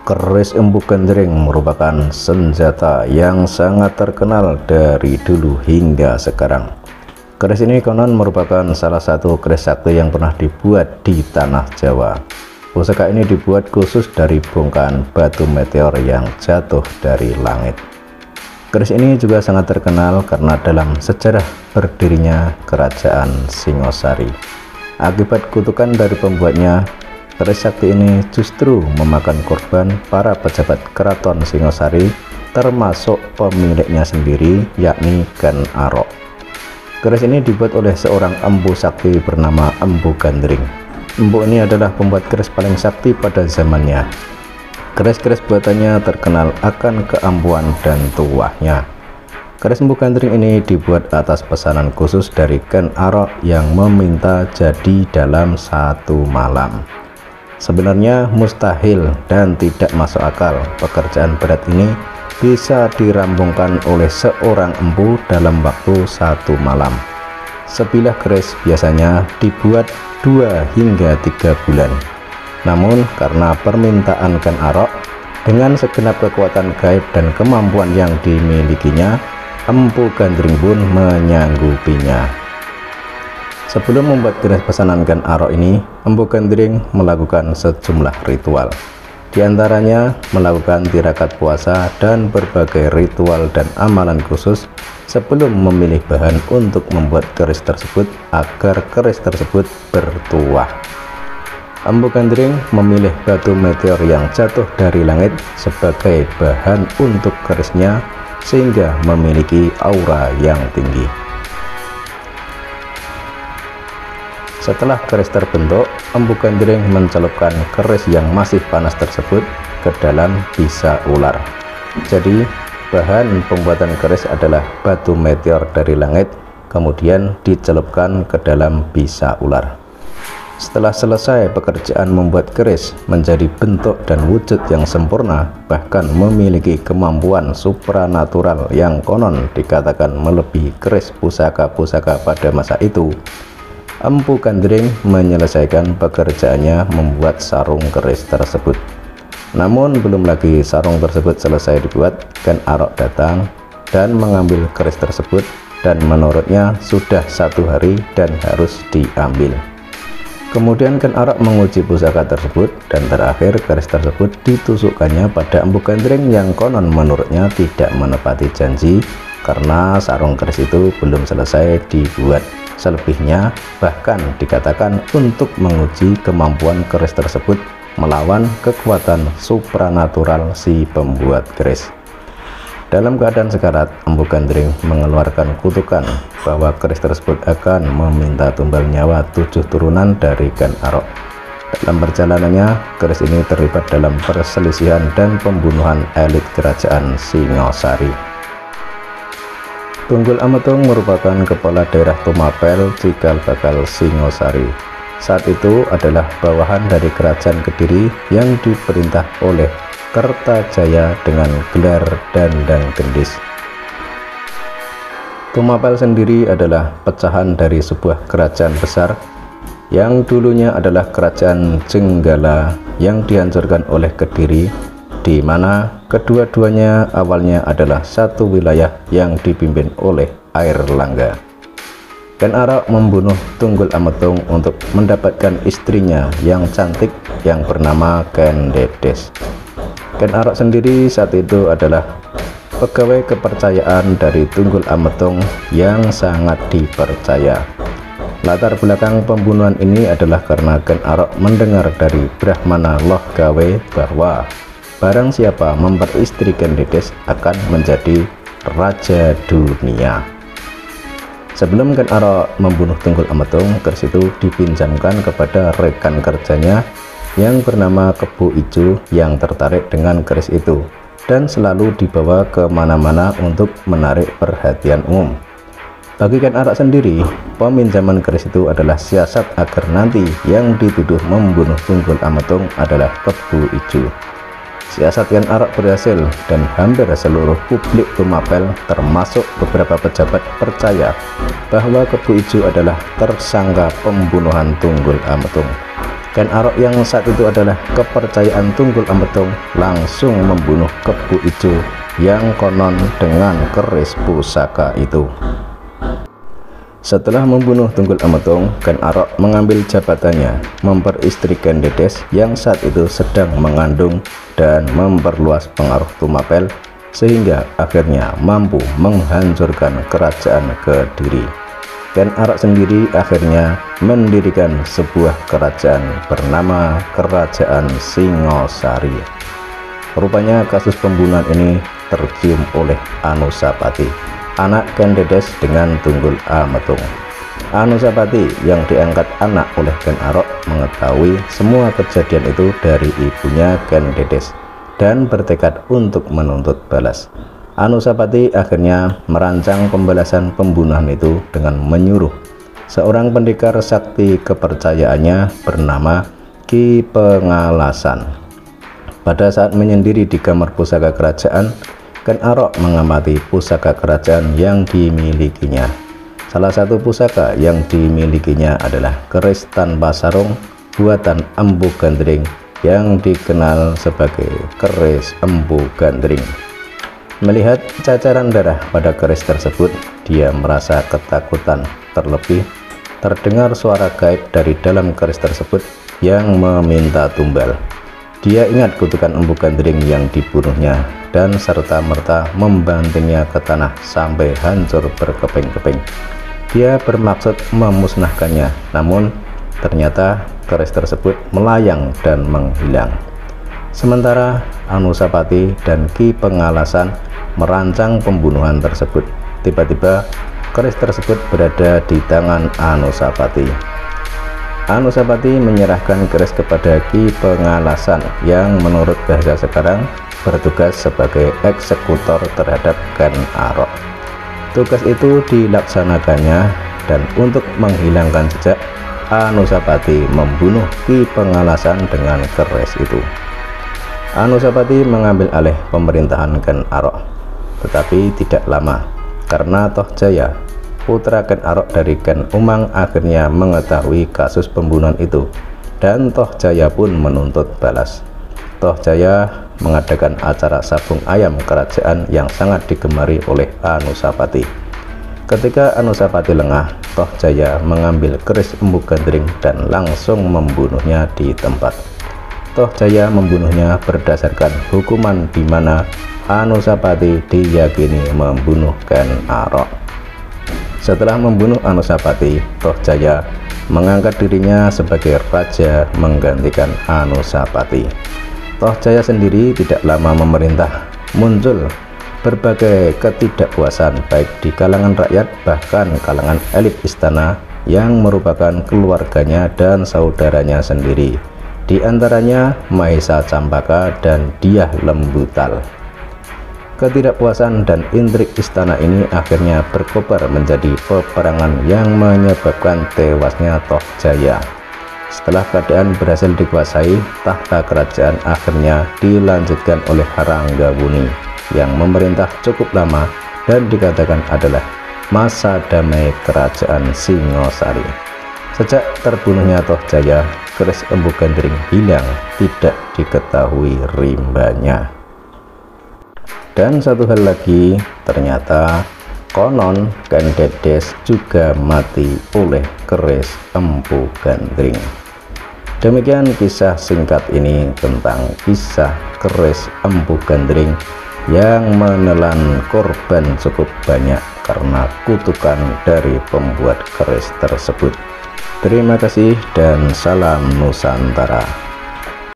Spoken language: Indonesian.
Keris Empu Gandring merupakan senjata yang sangat terkenal dari dulu hingga sekarang. Keris ini konon merupakan salah satu keris sakti yang pernah dibuat di tanah Jawa. Pusaka ini dibuat khusus dari bongkahan batu meteor yang jatuh dari langit. Keris ini juga sangat terkenal karena dalam sejarah berdirinya Kerajaan Singosari. Akibat kutukan dari pembuatnya, keris sakti ini justru memakan korban para pejabat Keraton Singosari, termasuk pemiliknya sendiri, yakni Ken Arok. Keris ini dibuat oleh seorang empu sakti bernama Empu Gandring. Empu ini adalah pembuat keris paling sakti pada zamannya. Keris-keris buatannya terkenal akan keampuhan dan tuahnya. Keris Empu Gandring ini dibuat atas pesanan khusus dari Ken Arok yang meminta jadi dalam satu malam. Sebenarnya mustahil dan tidak masuk akal pekerjaan berat ini bisa dirampungkan oleh seorang empu dalam waktu satu malam. Sebilah keris biasanya dibuat 2 hingga 3 bulan. Namun karena permintaan Ken Arok, dengan segenap kekuatan gaib dan kemampuan yang dimilikinya, Empu Gandring pun menyanggupinya. Sebelum membuat keris pesanan Ken Arok ini, Empu Gandring melakukan sejumlah ritual. Di antaranya melakukan tirakat puasa dan berbagai ritual dan amalan khusus sebelum memilih bahan untuk membuat keris tersebut agar keris tersebut bertuah. Empu Gandring memilih batu meteor yang jatuh dari langit sebagai bahan untuk kerisnya sehingga memiliki aura yang tinggi. Setelah keris terbentuk, Empu Gandring mencelupkan keris yang masih panas tersebut ke dalam bisa ular. Jadi bahan pembuatan keris adalah batu meteor dari langit, kemudian dicelupkan ke dalam bisa ular. Setelah selesai pekerjaan membuat keris menjadi bentuk dan wujud yang sempurna, bahkan memiliki kemampuan supranatural yang konon dikatakan melebihi keris pusaka-pusaka pada masa itu, Empu Gandring menyelesaikan pekerjaannya membuat sarung keris tersebut. Namun belum lagi sarung tersebut selesai dibuat, Ken Arok datang dan mengambil keris tersebut, dan menurutnya sudah 1 hari dan harus diambil. Kemudian Ken Arok menguji pusaka tersebut, dan terakhir keris tersebut ditusukkannya pada Empu Gandring yang konon menurutnya tidak menepati janji karena sarung keris itu belum selesai dibuat. Selebihnya bahkan dikatakan untuk menguji kemampuan keris tersebut melawan kekuatan supranatural si pembuat keris. Dalam keadaan sekarat, Empu Gandring mengeluarkan kutukan bahwa keris tersebut akan meminta tumbal nyawa 7 turunan dari Ken Arok. Dalam perjalanannya, keris ini terlibat dalam perselisihan dan pembunuhan elit kerajaan Singosari. Tunggul Ametung merupakan kepala daerah Tumapel, Cikal Bakal Singosari. Saat itu adalah bawahan dari Kerajaan Kediri yang diperintah oleh Kertajaya dengan gelar Dandang Gendis. Tumapel sendiri adalah pecahan dari sebuah kerajaan besar yang dulunya adalah Kerajaan Jenggala yang dihancurkan oleh Kediri, di mana kedua-duanya awalnya adalah satu wilayah yang dipimpin oleh Airlangga. Ken Arok membunuh Tunggul Ametung untuk mendapatkan istrinya yang cantik yang bernama Ken Dedes. Ken Arok sendiri saat itu adalah pegawai kepercayaan dari Tunggul Ametung yang sangat dipercaya. Latar belakang pembunuhan ini adalah karena Ken Arok mendengar dari Brahmana Loh Gawe bahwa barang siapa memperistri Ken Dedes akan menjadi raja dunia. Sebelum Ken Arok membunuh Tunggul Ametung, keris itu dipinjamkan kepada rekan kerjanya yang bernama Kebu Ijo yang tertarik dengan keris itu dan selalu dibawa kemana-mana untuk menarik perhatian umum. Bagi Ken Arok sendiri, peminjaman keris itu adalah siasat agar nanti yang dituduh membunuh Tunggul Ametung adalah Kebu Ijo. Siasat Ken Arok berhasil dan hampir seluruh publik Tumapel termasuk beberapa pejabat percaya bahwa Kebu Ijo adalah tersangka pembunuhan Tunggul Ametung. Ken Arok yang saat itu adalah kepercayaan Tunggul Ametung langsung membunuh Kebo Ijo yang konon dengan keris pusaka itu. Setelah membunuh Tunggul Ametung, Ken Arok mengambil jabatannya memperistri Ken Dedes yang saat itu sedang mengandung dan memperluas pengaruh Tumapel sehingga akhirnya mampu menghancurkan kerajaan Kediri. Ken Arok sendiri akhirnya mendirikan sebuah kerajaan bernama Kerajaan Singosari. Rupanya kasus pembunuhan ini tercium oleh Anusapati, anak Ken Dedes dengan Tunggul Ametung. Anusapati yang diangkat anak oleh Ken Arok mengetahui semua kejadian itu dari ibunya Ken Dedes dan bertekad untuk menuntut balas. Anusapati akhirnya merancang pembalasan pembunuhan itu dengan menyuruh seorang pendekar sakti kepercayaannya bernama Ki Pengalasan. Pada saat menyendiri di kamar pusaka kerajaan, Ken Arok mengamati pusaka kerajaan yang dimilikinya. Salah satu pusaka yang dimilikinya adalah keris tanpa sarung buatan Empu Gandring yang dikenal sebagai keris Empu Gandring. Melihat cacaran darah pada keris tersebut, dia merasa ketakutan. Terlebih terdengar suara gaib dari dalam keris tersebut yang meminta tumbal. Dia ingat kutukan Empu Gandring yang dibunuhnya dan serta-merta membantingnya ke tanah sampai hancur berkeping-keping. Dia bermaksud memusnahkannya, namun ternyata keris tersebut melayang dan menghilang. Sementara Anusapati dan Ki Pengalasan merancang pembunuhan tersebut, tiba-tiba keris tersebut berada di tangan Anusapati. Anusapati menyerahkan keris kepada Ki Pengalasan yang menurut bahasa sekarang bertugas sebagai eksekutor terhadap Ken Arok. Tugas itu dilaksanakannya dan untuk menghilangkan jejak, Anusapati membunuh Ki Pengalasan dengan keris itu. Anusapati mengambil alih pemerintahan Ken Arok, tetapi tidak lama karena Toh Jaya, putra Ken Arok dari Ken Umang, akhirnya mengetahui kasus pembunuhan itu dan Toh Jaya pun menuntut balas. Toh Jaya mengadakan acara sabung ayam kerajaan yang sangat digemari oleh Anusapati. Ketika Anusapati lengah, Toh Jaya mengambil keris Empu Gandring dan langsung membunuhnya di tempat. Toh Jaya membunuhnya berdasarkan hukuman di mana Anusapati diyakini membunuh Ken Arok. Setelah membunuh Anusapati, Toh Jaya mengangkat dirinya sebagai raja menggantikan Anusapati. Toh Jaya sendiri tidak lama memerintah, muncul berbagai ketidakpuasan baik di kalangan rakyat bahkan kalangan elit istana yang merupakan keluarganya dan saudaranya sendiri, di antaranya Mahesa Campaka dan Dyah Lembutal. Ketidakpuasan dan intrik istana ini akhirnya berkobar menjadi peperangan yang menyebabkan tewasnya Toh Jaya. Setelah keadaan berhasil dikuasai, tahta kerajaan akhirnya dilanjutkan oleh Ranggabuni yang memerintah cukup lama dan dikatakan adalah masa damai kerajaan Singosari. Sejak terbunuhnya Toh Jaya, keris Empu Gandring hilang, tidak diketahui rimbanya. Dan satu hal lagi, ternyata konon Ken Dedes juga mati oleh keris Empu Gandring. Demikian kisah singkat ini tentang kisah keris Empu Gandring yang menelan korban cukup banyak karena kutukan dari pembuat keris tersebut. Terima kasih dan salam Nusantara.